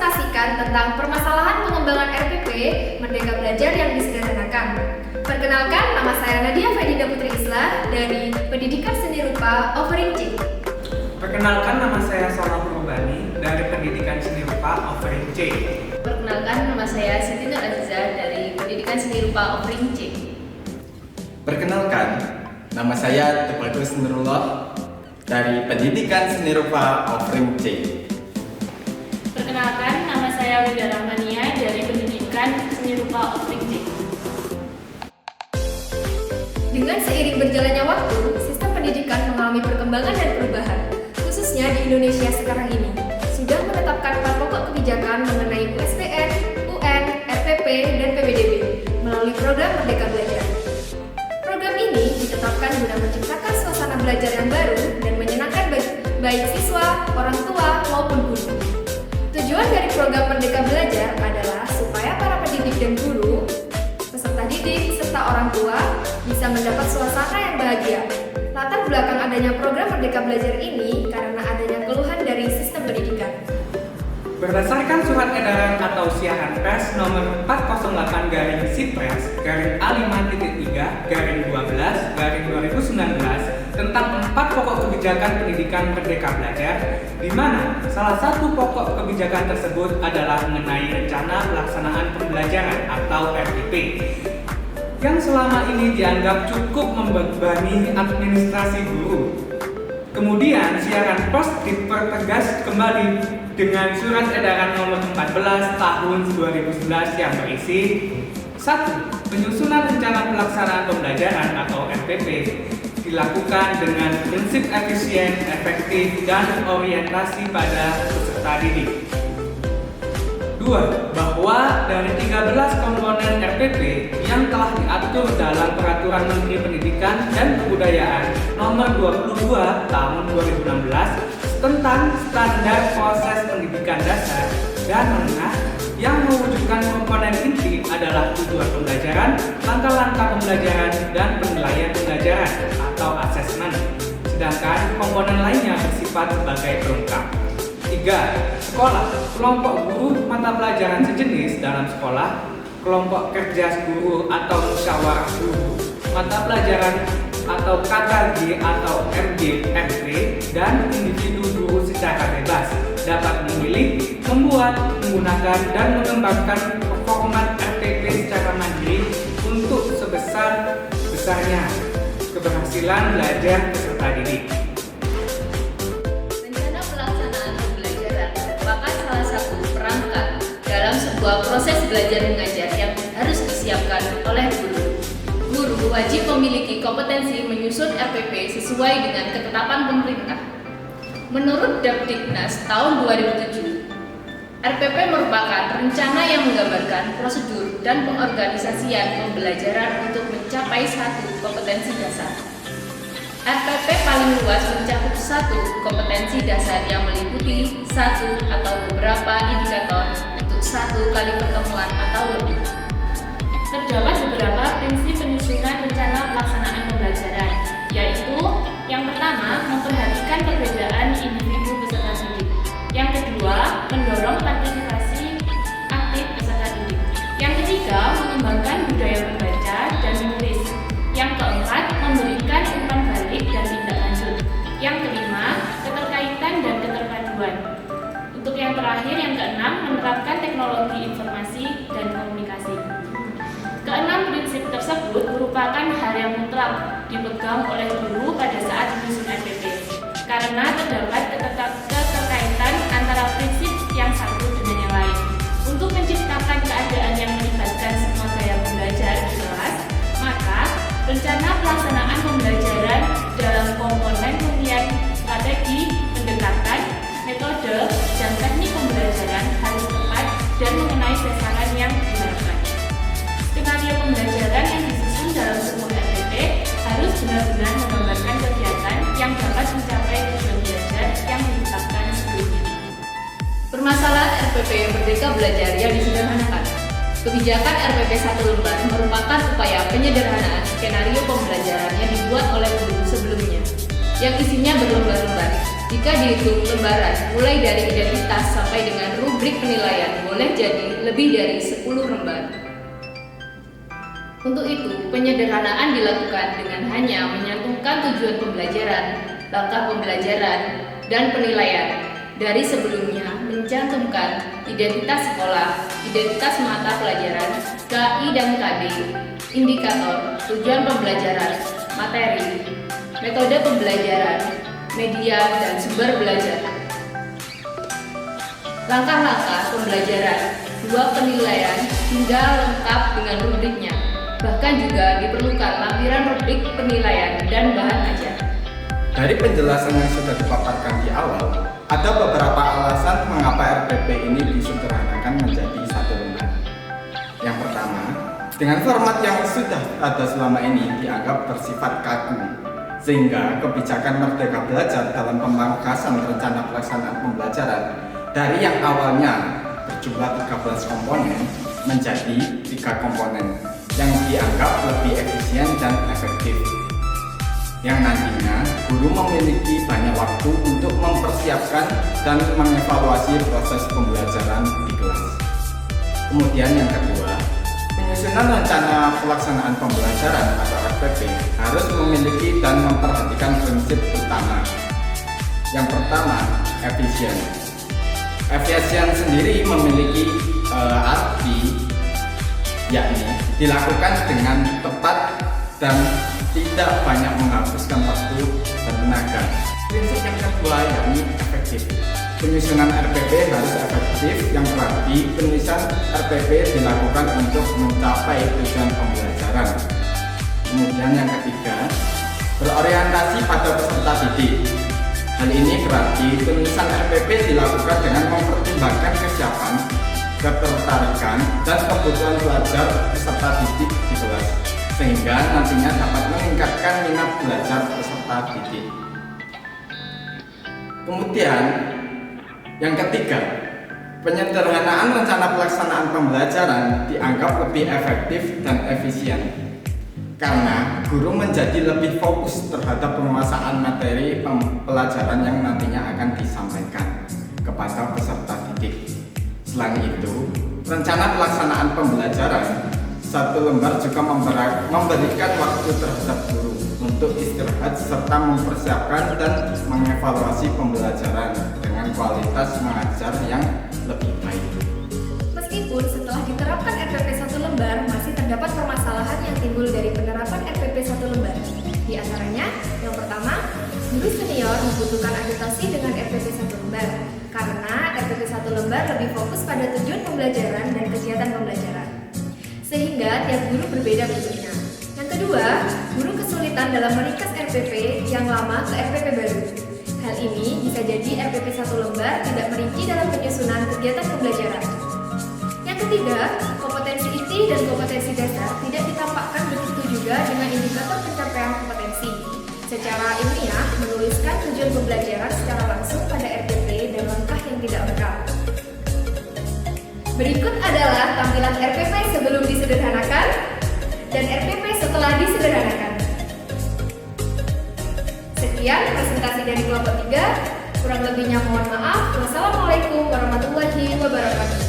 presentasikan tentang permasalahan pengembangan RPP Merdeka Belajar yang disederhanakan. Perkenalkan, nama saya Nadia Fadida Putri Islah dari Pendidikan Seni Rupa Offering C. Perkenalkan, nama saya Salma Purbani dari Pendidikan Seni Rupa Offering C. Perkenalkan, nama saya Siti Nur Aziza dari Pendidikan Seni Rupa Offering C. Perkenalkan, nama saya Tepatus Nurullah dari Pendidikan Seni Rupa Offering C. Perkenalkan, nama saya Wida Rahmania dari Pendidikan Seni Rupa Offering C. Dengan seiring berjalannya waktu, sistem pendidikan mengalami perkembangan dan perubahan, khususnya di Indonesia sekarang ini. Sudah menetapkan 4 pokok kebijakan mengenai USPN, UN, RPP, dan PBDB melalui program Merdeka Belajar. Program ini ditetapkan guna menciptakan suasana belajar yang baru dan menyenangkan baik siswa, orang tua, maupun guru. Tujuan dari program Merdeka Belajar adalah supaya para pendidik dan guru, peserta didik, serta orang tua bisa mendapat suasana yang bahagia. Latar belakang adanya program Merdeka Belajar ini karena adanya keluhan dari sistem pendidikan. Berdasarkan surat edaran atau siaran pers nomor 408-3/5.3/12/2019 tentang 4 pokok kebijakan pendidikan Merdeka Belajar, di mana salah satu pokok kebijakan tersebut adalah mengenai rencana pelaksanaan pembelajaran atau RPP, yang selama ini dianggap cukup membebani administrasi guru. Kemudian siaran pers dipertegas kembali dengan surat edaran nomor 14 tahun 2011 yang berisi 1. Penyusunan rencana pelaksanaan pembelajaran atau RPP dilakukan dengan prinsip efisien, efektif, dan orientasi pada peserta didik. 2. Bahwa dari 13 komponen RPP yang telah diatur dalam Peraturan Menteri Pendidikan dan Kebudayaan Nomor 22 Tahun 2016 tentang standar proses pendidikan dasar dan menengah yang mewujudkan komponen inti adalah tujuan pembelajaran, langkah-langkah pembelajaran, dan penilaian pembelajaran atau asesmen, sedangkan komponen lainnya bersifat sebagai pelengkap. 3. Sekolah, kelompok guru mata pelajaran sejenis dalam sekolah, kelompok kerja guru atau musyawarah guru, mata pelajaran atau KKG atau MG, MP, dan individu guru secara bebas dapat memilih, membuat, menggunakan, dan mengembangkan performa RPP secara mandiri untuk sebesar-besarnya keberhasilan belajar peserta didik. Rencana pelaksanaan pembelajaran merupakan salah satu perangkat dalam sebuah proses belajar mengajar yang harus disiapkan oleh guru. Guru wajib memiliki kompetensi menyusun RPP sesuai dengan ketetapan pemerintah. Menurut Dapdiknas tahun 2007, RPP merupakan rencana yang menggambarkan prosedur dan pengorganisasian pembelajaran untuk mencapai satu kompetensi dasar. RPP paling luas mencakup satu kompetensi dasar yang meliputi satu atau beberapa indikator untuk satu kali pertemuan atau lebih. Terdapat beberapa prinsip penyusunan rencana pelaksanaan pembelajaran, yaitu yang pertama, memperhatikan perbedaan individu peserta didik. Yang kedua, mendorong partisipasi aktif peserta didik. Yang ketiga, mengembangkan budaya membaca dan menulis. Yang keempat, memberikan umpan balik dan tindak lanjut. Yang kelima, keterkaitan dan keterpaduan. Untuk yang terakhir, yang keenam, menerapkan teknologi informasi dan komunikasi. Keenam prinsip tersebut merupakan hal yang mutlak dipegang oleh guru pada saat menyusun RPP, karena terdapat keterkaitan antara prinsip yang satu dengan yang lain. Untuk menciptakan keadaan yang melibatkan semua gaya belajar di kelas, maka rencana pelaksanaan pembelajaran dalam komponen pemilihan strategi, pendekatan, metode, dan teknik pembelajaran harus tepat dan mengenai sasaran yang diharapkan. Skenario pembelajaran yang disusun dalam sebuah RPP harus benar-benar menggambarkan kegiatan yang dapat mencapai tujuan belajar yang ditetapkan sebelumnya. Permasalahan RPP Merdeka Belajar yang disederhanakan. Kebijakan RPP 1 lembar merupakan upaya penyederhanaan skenario pembelajaran yang dibuat oleh guru sebelumnya, yang isinya berlembar-lembar. Di Jika dihitung lembaran mulai dari identitas sampai dengan rubrik penilaian boleh jadi lebih dari 10 lembar. Untuk itu, penyederhanaan dilakukan dengan hanya menyantumkan tujuan pembelajaran, langkah pembelajaran, dan penilaian. Dari sebelumnya mencantumkan identitas sekolah, identitas mata pelajaran, KI dan KD, indikator, tujuan pembelajaran, materi, metode pembelajaran, media, dan sumber belajar. Langkah-langkah pembelajaran, 2 penilaian hingga lengkap dengan rubriknya. Bahkan juga diperlukan lampiran rubrik penilaian dan bahan ajar. Dari penjelasan yang sudah dipaparkan di awal, ada beberapa alasan mengapa RPP ini disederhanakan menjadi 1 lembar. Yang pertama, dengan format yang sudah ada selama ini dianggap bersifat kaku, sehingga kebijakan Merdeka Belajar dalam pemangkasan rencana pelaksanaan pembelajaran dari yang awalnya berjumlah 13 komponen menjadi 3 komponen yang dianggap lebih efisien dan efektif, yang nantinya guru memiliki banyak waktu untuk mempersiapkan dan mengevaluasi proses pembelajaran di kelas. Kemudian yang kedua, penyusunan rencana pelaksanaan pembelajaran atau RPP harus memiliki dan memperhatikan prinsip utama. Yang pertama, efisien. Efisien sendiri memiliki arti yakni dilakukan dengan tepat dan tidak banyak menghabiskan waktu dan tenaga. Prinsip yang kedua yakni efektif. Penyusunan RPP harus efektif, yang berarti penyusunan RPP dilakukan untuk mencapai tujuan pembelajaran. Kemudian yang ketiga, berorientasi pada peserta didik. Hal ini berarti penyusunan RPP dilakukan dengan mempertimbangkan kesiapan, ketertarikan, dan kebutuhan belajar peserta didik di kelas, sehingga nantinya dapat meningkatkan minat belajar peserta didik. Kemudian, yang ketiga, penyederhanaan rencana pelaksanaan pembelajaran dianggap lebih efektif dan efisien, karena guru menjadi lebih fokus terhadap penguasaan materi pelajaran yang nantinya akan disampaikan kepada peserta didik. Selain itu, rencana pelaksanaan pembelajaran 1 lembar juga memberikan waktu terhadap guru untuk istirahat serta mempersiapkan dan mengevaluasi pembelajaran dengan kualitas mengajar yang lebih baik. Meskipun setelah diterapkan RPP 1 lembar, masih terdapat permasalahan yang timbul dari penerapan RPP 1 lembar. Di antaranya, yang pertama, guru senior membutuhkan adaptasi dengan RPP 1 lembar, karena RPP 1 lembar lebih fokus pada tujuan pembelajaran dan kegiatan pembelajaran, sehingga tiap guru berbeda bentuknya. Yang kedua, guru kesulitan dalam meringkas RPP yang lama ke RPP baru. Hal ini bisa jadi RPP 1 lembar tidak merinci dalam penyusunan kegiatan pembelajaran. Yang ketiga, kompetensi inti dan kompetensi dasar tidak ditampakkan begitu juga dengan indikator pencapaian kompetensi. Secara ilmiah, menuliskan tujuan pembelajaran secara langsung pada RPP dan langkah yang tidak lengkap. Berikut adalah tampilan RPP sebelum disederhanakan dan RPP setelah disederhanakan. Sekian presentasi dari kelompok 3. Kurang lebihnya mohon maaf. Wassalamualaikum warahmatullahi wabarakatuh.